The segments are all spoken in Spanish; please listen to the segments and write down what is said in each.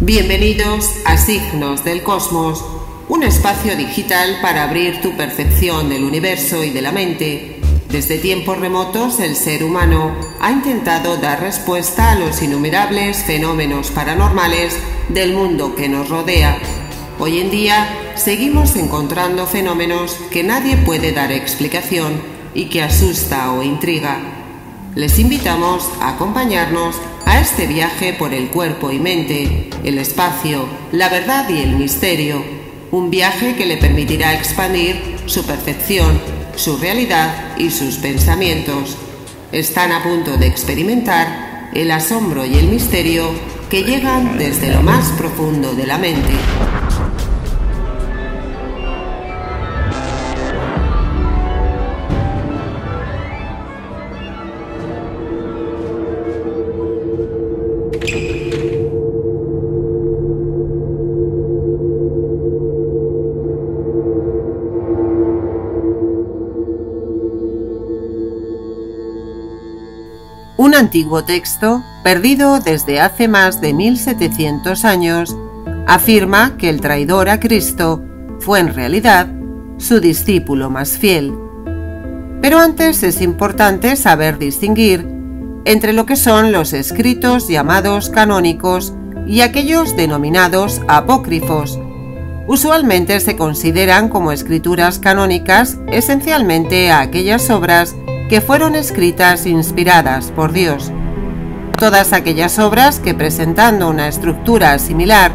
Bienvenidos a Signos del Cosmos, un espacio digital para abrir tu percepción del universo y de la mente. Desde tiempos remotos, el ser humano ha intentado dar respuesta a los innumerables fenómenos paranormales del mundo que nos rodea. Hoy en día, seguimos encontrando fenómenos que nadie puede dar explicación y que asusta o intriga. Les invitamos a acompañarnos a este viaje por el cuerpo y mente, el espacio, la verdad y el misterio. Un viaje que le permitirá expandir su percepción, su realidad y sus pensamientos. Están a punto de experimentar el asombro y el misterio que llegan desde lo más profundo de la mente. Un antiguo texto, perdido desde hace más de 1700 años, afirma que el traidor a Cristo fue en realidad su discípulo más fiel. Pero antes es importante saber distinguir entre lo que son los escritos llamados canónicos y aquellos denominados apócrifos. Usualmente se consideran como escrituras canónicas esencialmente a aquellas obras que fueron escritas inspiradas por Dios. Todas aquellas obras que, presentando una estructura similar,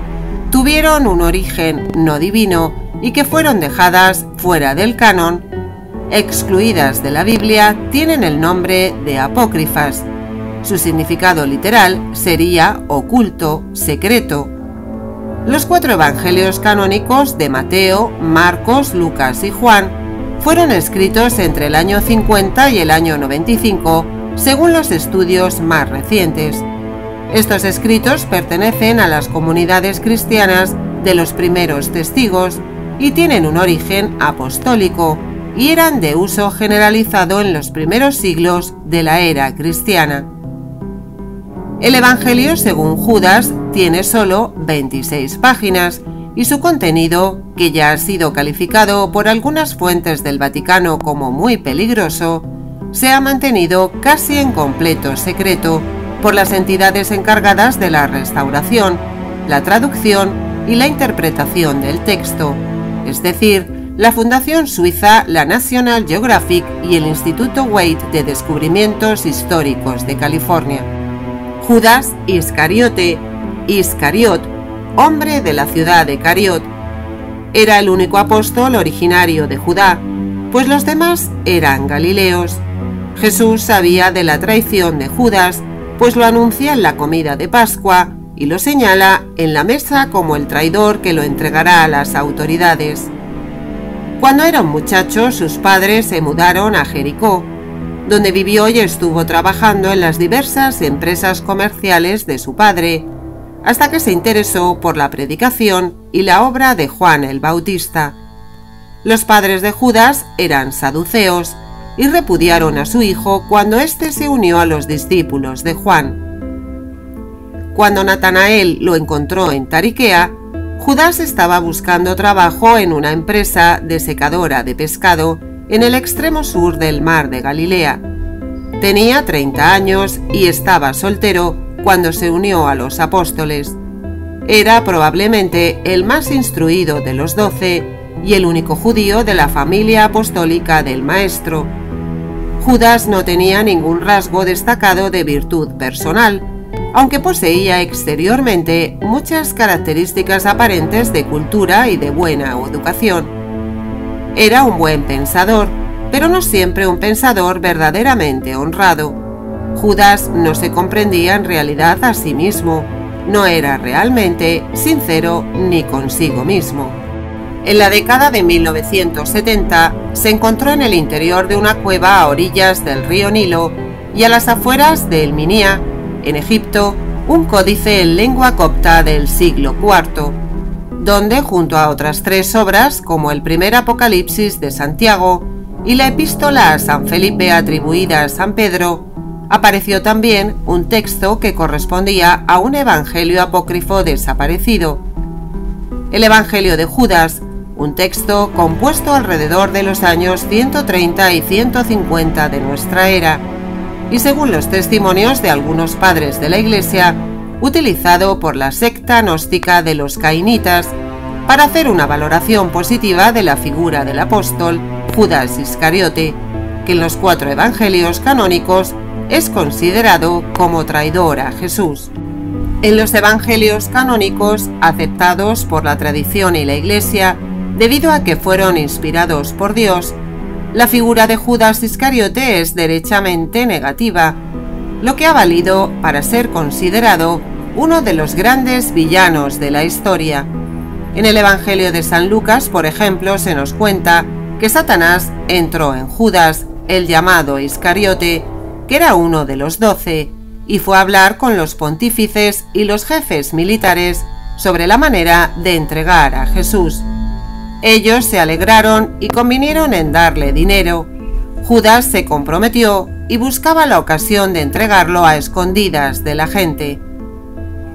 tuvieron un origen no divino y que fueron dejadas fuera del canon, excluidas de la Biblia, tienen el nombre de apócrifas. Su significado literal sería oculto, secreto. Los 4 evangelios canónicos de Mateo, Marcos, Lucas y Juan fueron escritos entre el año 50 y el año 95, según los estudios más recientes. Estos escritos pertenecen a las comunidades cristianas de los primeros testigos y tienen un origen apostólico y eran de uso generalizado en los primeros siglos de la era cristiana. El Evangelio según Judas tiene solo 26 páginas y su contenido, que ya ha sido calificado por algunas fuentes del Vaticano como muy peligroso, se ha mantenido casi en completo secreto por las entidades encargadas de la restauración, la traducción y la interpretación del texto, es decir, la Fundación Suiza, la National Geographic y el Instituto Wade de Descubrimientos Históricos de California. Judas Iscariote, Iscariot, hombre de la ciudad de Cariot, era el único apóstol originario de Judá, pues los demás eran galileos. Jesús sabía de la traición de Judas, pues lo anuncia en la comida de Pascua y lo señala en la mesa como el traidor que lo entregará a las autoridades. Cuando era un muchacho, sus padres se mudaron a Jericó, donde vivió y estuvo trabajando en las diversas empresas comerciales de su padre, hasta que se interesó por la predicación y la obra de Juan el Bautista. Los padres de Judas eran saduceos y repudiaron a su hijo cuando éste se unió a los discípulos de Juan. Cuando Natanael lo encontró en Tariquea, Judas estaba buscando trabajo en una empresa de secadora de pescado en el extremo sur del mar de Galilea. Tenía 30 años y estaba soltero cuando se unió a los apóstoles. Era probablemente el más instruido de los 12 y el único judío de la familia apostólica del Maestro. Judas no tenía ningún rasgo destacado de virtud personal, aunque poseía exteriormente muchas características aparentes de cultura y de buena educación. Era un buen pensador, pero no siempre un pensador verdaderamente honrado. Judas no se comprendía en realidad a sí mismo, no era realmente sincero ni consigo mismo. En la década de 1970 se encontró en el interior de una cueva a orillas del río Nilo y a las afueras de El Minia, en Egipto, un códice en lengua copta del siglo IV, donde junto a otras 3 obras como el primer Apocalipsis de Santiago y la epístola a San Felipe atribuida a San Pedro, apareció también un texto que correspondía a un evangelio apócrifo desaparecido, el Evangelio de Judas, un texto compuesto alrededor de los años 130 y 150 de nuestra era, y según los testimonios de algunos padres de la Iglesia, utilizado por la secta gnóstica de los cainitas para hacer una valoración positiva de la figura del apóstol Judas Iscariote, que en los 4 evangelios canónicos es considerado como traidor a Jesús. En los evangelios canónicos, aceptados por la tradición y la Iglesia, debido a que fueron inspirados por Dios, la figura de Judas Iscariote es derechamente negativa, lo que ha valido para ser considerado uno de los grandes villanos de la historia. En el Evangelio de San Lucas, por ejemplo, se nos cuenta que Satanás entró en Judas, el llamado Iscariote, que era uno de los 12, y fue a hablar con los pontífices y los jefes militares sobre la manera de entregar a Jesús. Ellos se alegraron y convinieron en darle dinero. Judas se comprometió y buscaba la ocasión de entregarlo a escondidas de la gente.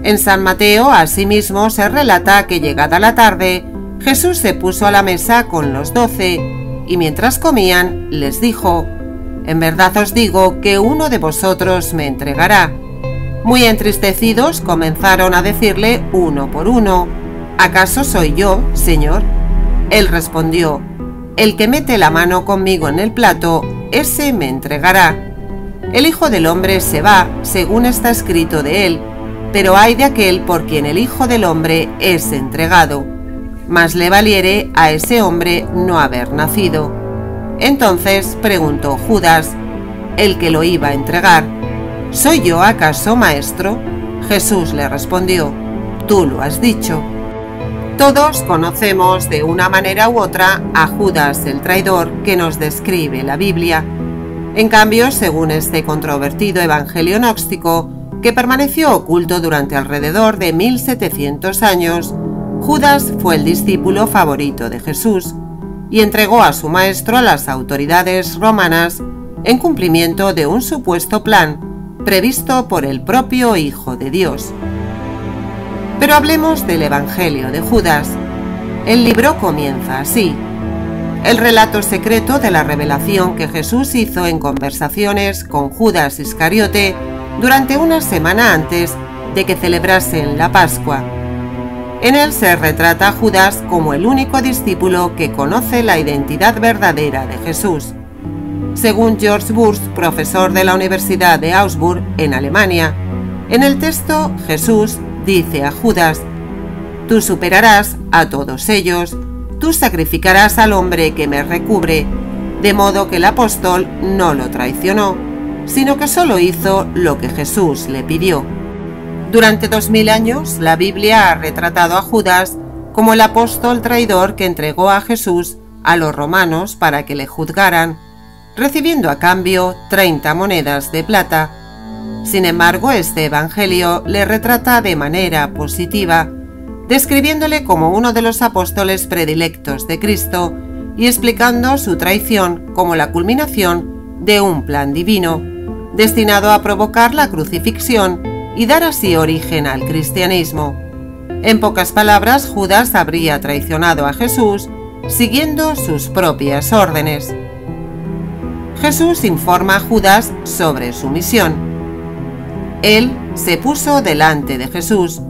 En San Mateo, asimismo, se relata que llegada la tarde, Jesús se puso a la mesa con los 12 y mientras comían les dijo: «En verdad os digo que uno de vosotros me entregará». Muy entristecidos comenzaron a decirle uno por uno: «¿Acaso soy yo, Señor?». Él respondió: «El que mete la mano conmigo en el plato, ese me entregará. El Hijo del Hombre se va, según está escrito de él, pero ay de aquel por quien el Hijo del Hombre es entregado. Más le valiere a ese hombre no haber nacido». Entonces preguntó Judas, el que lo iba a entregar: «¿Soy yo acaso, maestro?». Jesús le respondió: «Tú lo has dicho». Todos conocemos de una manera u otra a Judas el traidor que nos describe la Biblia. En cambio, según este controvertido evangelio gnóstico, que permaneció oculto durante alrededor de 1700 años, Judas fue el discípulo favorito de Jesús y entregó a su maestro a las autoridades romanas en cumplimiento de un supuesto plan previsto por el propio Hijo de Dios. Pero hablemos del Evangelio de Judas. El libro comienza así: el relato secreto de la revelación que Jesús hizo en conversaciones con Judas Iscariote durante una semana antes de que celebrasen la Pascua. En él se retrata a Judas como el único discípulo que conoce la identidad verdadera de Jesús. Según George Burst, profesor de la Universidad de Augsburg, en Alemania, en el texto Jesús dice a Judas: «Tú superarás a todos ellos, tú sacrificarás al hombre que me recubre», de modo que el apóstol no lo traicionó, sino que solo hizo lo que Jesús le pidió. Durante 2000 años, la Biblia ha retratado a Judas como el apóstol traidor que entregó a Jesús a los romanos para que le juzgaran, recibiendo a cambio 30 monedas de plata. Sin embargo, este evangelio le retrata de manera positiva, describiéndole como uno de los apóstoles predilectos de Cristo y explicando su traición como la culminación de un plan divino, destinado a provocar la crucifixión y dar así origen al cristianismo. En pocas palabras, Judas habría traicionado a Jesús siguiendo sus propias órdenes. Jesús informa a Judas sobre su misión. Él se puso delante de Jesús,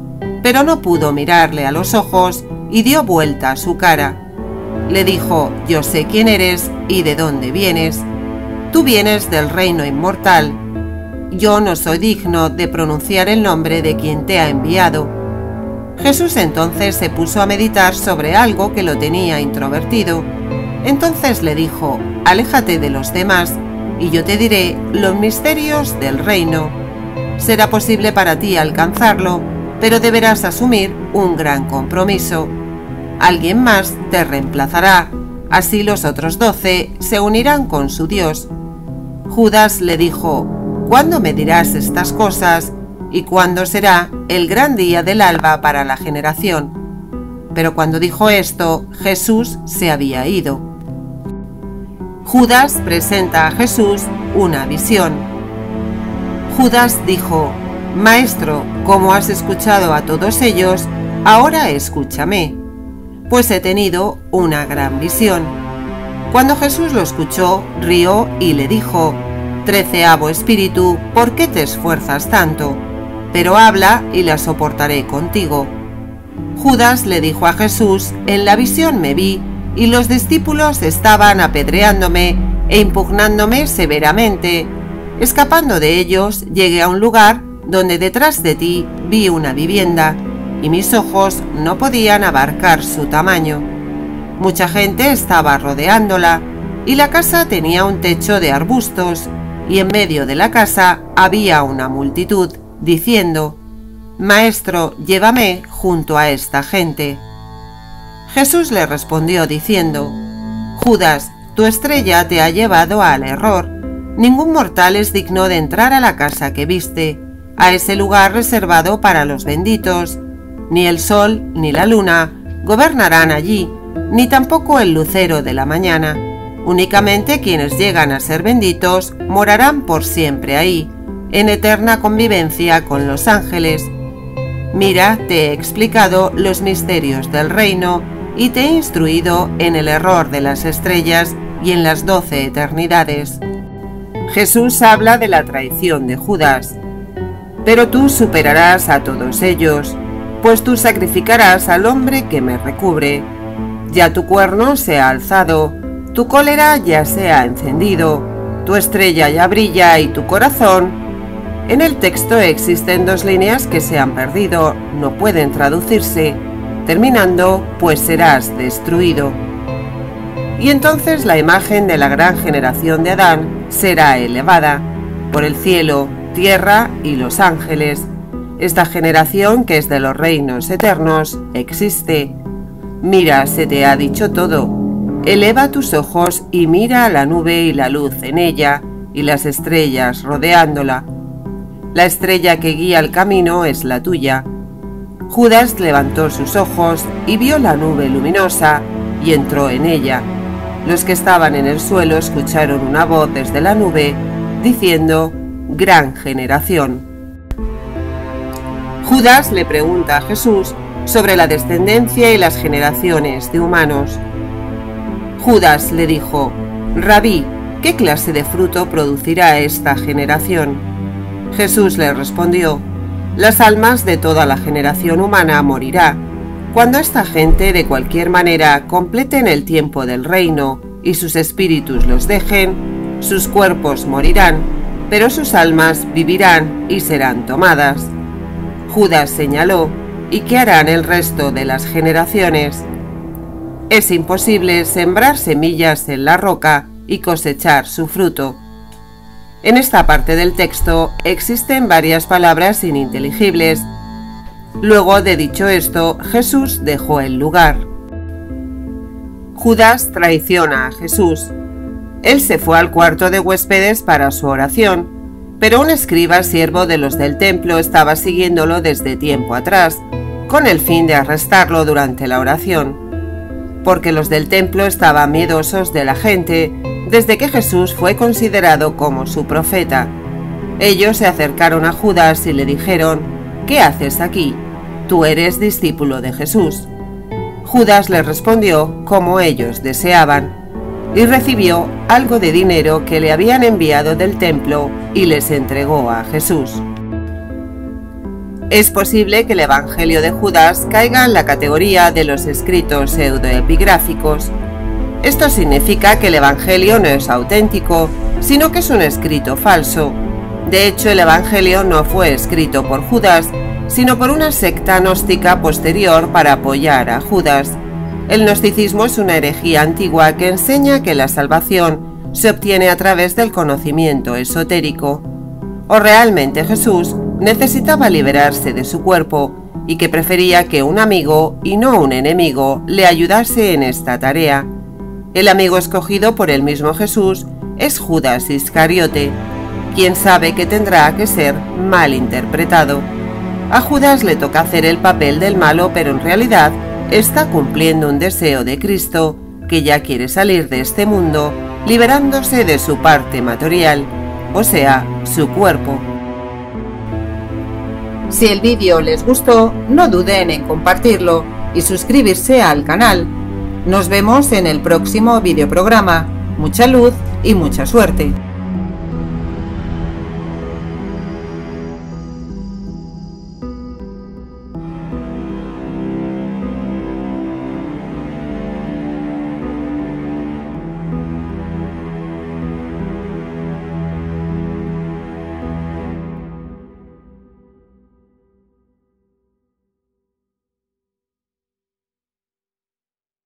pero no pudo mirarle a los ojos y dio vuelta a su cara. Le dijo: «Yo sé quién eres y de dónde vienes. Tú vienes del reino inmortal. Yo no soy digno de pronunciar el nombre de quien te ha enviado». Jesús entonces se puso a meditar sobre algo que lo tenía introvertido. Entonces le dijo: «Aléjate de los demás y yo te diré los misterios del reino. Será posible para ti alcanzarlo, pero deberás asumir un gran compromiso. Alguien más te reemplazará, así los otros 12 se unirán con su Dios». Judas le dijo: «¿Cuándo me dirás estas cosas? ¿Y cuándo será el gran día del alba para la generación?». Pero cuando dijo esto, Jesús se había ido. Judas presenta a Jesús una visión. Judas dijo: Maestro, como has escuchado a todos ellos, ahora escúchame, pues he tenido una gran visión. Cuando Jesús lo escuchó, rió y le dijo: 13º espíritu, ¿por qué te esfuerzas tanto? Pero habla y la soportaré contigo. Judas le dijo a Jesús: en la visión me vi, y los discípulos estaban apedreándome e impugnándome severamente. Escapando de ellos, llegué a un lugar donde detrás de ti vi una vivienda, y mis ojos no podían abarcar su tamaño. Mucha gente estaba rodeándola, y la casa tenía un techo de arbustos, y en medio de la casa había una multitud, diciendo: Maestro, llévame junto a esta gente. Jesús le respondió diciendo: Judas, tu estrella te ha llevado al error. Ningún mortal es digno de entrar a la casa que viste, a ese lugar reservado para los benditos. Ni el sol ni la luna gobernarán allí, ni tampoco el lucero de la mañana. Únicamente quienes llegan a ser benditos morarán por siempre ahí, en eterna convivencia con los ángeles. Mira, te he explicado los misterios del reino y te he instruido en el error de las estrellas y en las 12 eternidades. Jesús habla de la traición de Judas. Pero tú superarás a todos ellos, pues tú sacrificarás al hombre que me recubre. Ya tu cuerno se ha alzado, tu cólera ya se ha encendido, tu estrella ya brilla y tu corazón. En el texto existen 2 líneas que se han perdido, no pueden traducirse, terminando: pues serás destruido. Y entonces la imagen de la gran generación de Adán será elevada por el cielo, tierra y los ángeles. Esta generación, que es de los reinos eternos, existe. Mira, se te ha dicho todo. Eleva tus ojos y mira la nube y la luz en ella, y las estrellas rodeándola. La estrella que guía el camino es la tuya. Judas levantó sus ojos y vio la nube luminosa y entró en ella. Los que estaban en el suelo escucharon una voz desde la nube diciendo: Gran generación. Judas le pregunta a Jesús sobre la descendencia y las generaciones de humanos. Judas le dijo: Rabí, ¿qué clase de fruto producirá esta generación? Jesús le respondió: las almas de toda la generación humana morirá. Cuando esta gente de cualquier manera completen el tiempo del reino y sus espíritus los dejen, sus cuerpos morirán, pero sus almas vivirán y serán tomadas. Judas señaló: ¿y qué harán el resto de las generaciones? Es imposible sembrar semillas en la roca y cosechar su fruto. En esta parte del texto existen varias palabras ininteligibles. Luego de dicho esto, Jesús dejó el lugar. Judas traiciona a Jesús. Él se fue al cuarto de huéspedes para su oración, pero un escriba siervo de los del templo estaba siguiéndolo desde tiempo atrás, con el fin de arrestarlo durante la oración, porque los del templo estaban miedosos de la gente desde que Jesús fue considerado como su profeta. Ellos se acercaron a Judas y le dijeron: ¿qué haces aquí? Tú eres discípulo de Jesús. Judas les respondió como ellos deseaban, y recibió algo de dinero que le habían enviado del templo y les entregó a Jesús. Es posible que el Evangelio de Judas caiga en la categoría de los escritos pseudoepigráficos. Esto significa que el Evangelio no es auténtico, sino que es un escrito falso. De hecho, el Evangelio no fue escrito por Judas, sino por una secta gnóstica posterior para apoyar a Judas. El gnosticismo es una herejía antigua que enseña que la salvación se obtiene a través del conocimiento esotérico. O realmente Jesús necesitaba liberarse de su cuerpo y que prefería que un amigo y no un enemigo le ayudase en esta tarea. El amigo escogido por el mismo Jesús es Judas Iscariote, quien sabe que tendrá que ser mal interpretado. A Judas le toca hacer el papel del malo, pero en realidad está cumpliendo un deseo de Cristo, que ya quiere salir de este mundo, liberándose de su parte material, o sea, su cuerpo. Si el vídeo les gustó, no duden en compartirlo y suscribirse al canal. Nos vemos en el próximo videoprograma. Mucha luz y mucha suerte.